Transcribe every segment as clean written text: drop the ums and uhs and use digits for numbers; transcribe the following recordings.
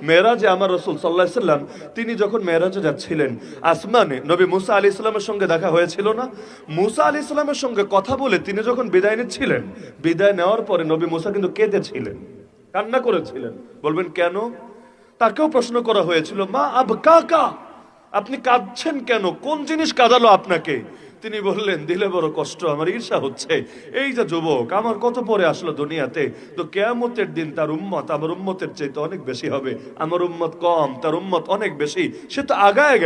মেরাজে আমার রাসূল সাল্লাল্লাহু আলাইহি সাল্লাম তিনি যখন মেরাজে যাচ্ছিলেন, আসমানে নবী মুসা আলাইহিস সালামের সঙ্গে দেখা হয়েছিল না? মুসা আলাইহিস সালামের সঙ্গে কথা বলে তিনি যখন বিদায় নিচ্ছিলেন, বিদায় নেওয়ার পরে নবী মুসা কিন্তু কেঁদেছিলেন, কান্না করেছিলেন। বলবেন কেন? তাকেও প্রশ্ন করা হয়েছিল, মা আবকাকা, আপনি কাঁদছেন কেন? কোন জিনিস কাঁদালো আপনাকে? তিনি বললেন, দিলে বড় কষ্ট, আমার ঈর্ষা হচ্ছে। এই যে যুবক আমার কত পরে আসলো দুনিয়াতে, তো কিয়ামতের দিন তার উম্মত আমার উম্মতের চাইতে অনেক বেশি হবে, আমার উম্মত কম, তার উম্মত অনেক বেশি। সে তো আগায়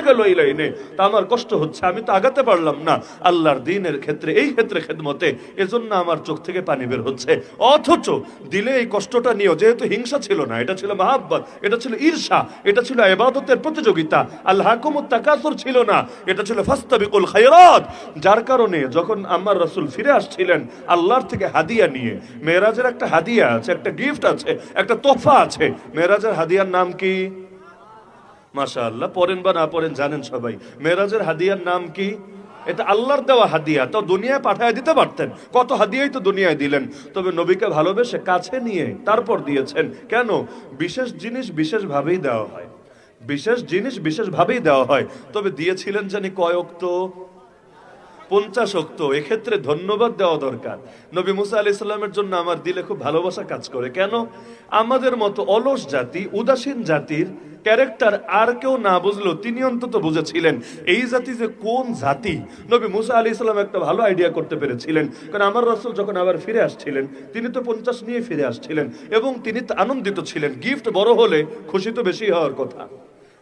গেল এই লাইনে, তা আমার কষ্ট হচ্ছে, আমি তো আগাতে পারলাম না আল্লাহর দ্বীনের ক্ষেত্রে, এই ক্ষেত্রে খেদমতে, এজন্য আমার চোখ থেকে পানি বের হচ্ছে। অথচ দিলে এই কষ্টটা নিয়েও, যেহেতু হিংসা ছিল না, এটা ছিল মাহাব্বত, এটা ছিল ঈর্ষা, এটা ছিল ইবাদতের প্রতিযোগিতা, আল্লাহকুমুত তাকাসুর ছিল না, এটা ছিল ফাস্তাবিকুল খায়রাত। যার কারণে যখন আমার রাসূল ফিরে আসছিলেন আল্লাহর থেকে হাদিয়া নিয়ে, মেরাজের একটা হাদিয়া আছে, একটা গিফট আছে, একটা তোহফা আছে। মেরাজের হাদিয়ার নাম কি? মাশাআল্লাহ, পড়েন বা না পড়েন জানেন সবাই। মেরাজের হাদিয়ার নাম কি? এটা আল্লাহর দেওয়া হাদিয়া। তো দুনিয়ায় পাঠায় দিতে পারতেন, কত হাদিয়াই তো দুনিয়ায় দিলেন, তবে নবীকে ভালোবেসে কাছে নিয়ে তারপর দিয়েছেন। কেন? বিশেষ জিনিস বিশেষভাবেই দেওয়া হয়, বিশেষ জিনিস বিশেষভাবেই দেওয়া হয়। তবে দিয়েছিলেন জানি কয় ওয়াক্ত? 50 ওয়াক্ত। এক্ষেত্রে ধন্যবাদ দেওয়া দরকার। নবী মুসা আলাইহিস সালামের জন্য আমার দিলে খুব ভালোবাসা কাজ করে। কেন? আমাদের মতো অলস জাতি, উদাসীন জাতির ক্যারেক্টার আর কেউ না বুঝলেও তিনি অন্তত বুঝেছিলেন এই জাতি যে কোন জাতি। নবী মুসা আলাইহিস সালাম একটা ভালো আইডিয়া করতে পেরেছিলেন, কারণ আমার রাসূল যখন আবার ফিরে আসছিলেন, তিনি তো 50 নিয়ে ফিরে আসছিলেন এবং তিনি আনন্দিত ছিলেন। গিফট বড় হলে খুশি তো বেশি হওয়ার কথা।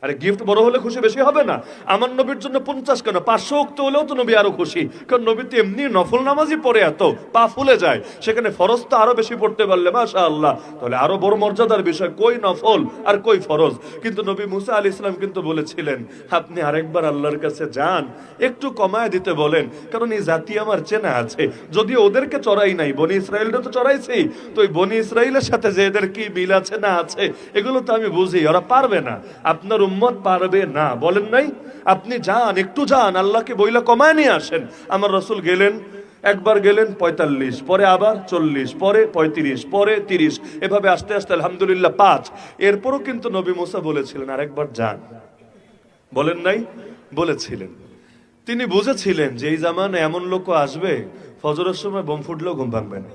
আরে গিফট বড় হলে খুশি বেশি হবে না? আমার নবীর জন্য 50 কেন, 500 ওয়াক্ত হলেও তো নবী আরো খুশি, কারণ নবী তো এমনি নফল নামাজই পড়ে এত পা ফুলে যায়, সেখানে ফরজ তো আরো বেশি পড়তে পারলে মাশাআল্লাহ, তাহলে আরো বড় মর্যাদার বিষয়। কই নফল আর কই ফরজ? কিন্তু নবী মুসা আলাইহিস সালাম কিন্তু বলেছিলেন, আপনি আরেকবার আল্লাহর কাছে যান, একটু কমায় দিতে বলেন, কারণ এই জাতি আমার চেনা আছে। যদি ওদেরকে চড়াই নাই, বনি ইসরায়েলটা তো চড়াইছি, তো ওই বনি ইসরায়েলের সাথে যে এদের কি মিল আছে না আছে এগুলো তো আমি বুঝি, ওরা পারবে না, আপনার উম্মত পারবে না। বলেন নাই? আপনি যান, একটু যান, আল্লাহকে বইলা কমায় নিয়ে আসেন। আমার রাসূল গেলেন, একবার গেলেন 45, পরে আবার 40, পরে 35, পরে 30, এভাবে আস্তে আস্তে আলহামদুলিল্লাহ 5। এরপরও কিন্তু নবী মুসা বলেছিলেন আরেকবার যান। বলেন নাই? বলেছিলেন। তিনি বুঝেছিলেন যে এই জামানে এমন লোক আসবে, ফজরের সময় বোম ফুটলেও ঘুম ভাঙবে না।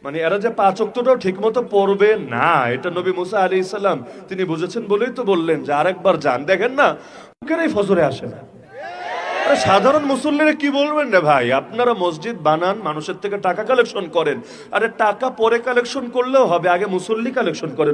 মানে এরা যে 5 ওয়াক্তটাও ঠিক মতো পড়বে না, এটা নবী মুসা আলাইহিস সালাম তিনি বুঝেছেন বলেই তো বললেন যে আরেকবার যান। দেখেন না, কেনই ফজরে আসে না। সাধারণ মুসল্লিরা কি বলবেন রে ভাই, আপনারা মসজিদ বানান, মানুষের থেকে টাকা কালেকশন করেন। আরে টাকা পরে কালেকশন করলেও হবে, আগে মুসল্লি কালেকশন করেন।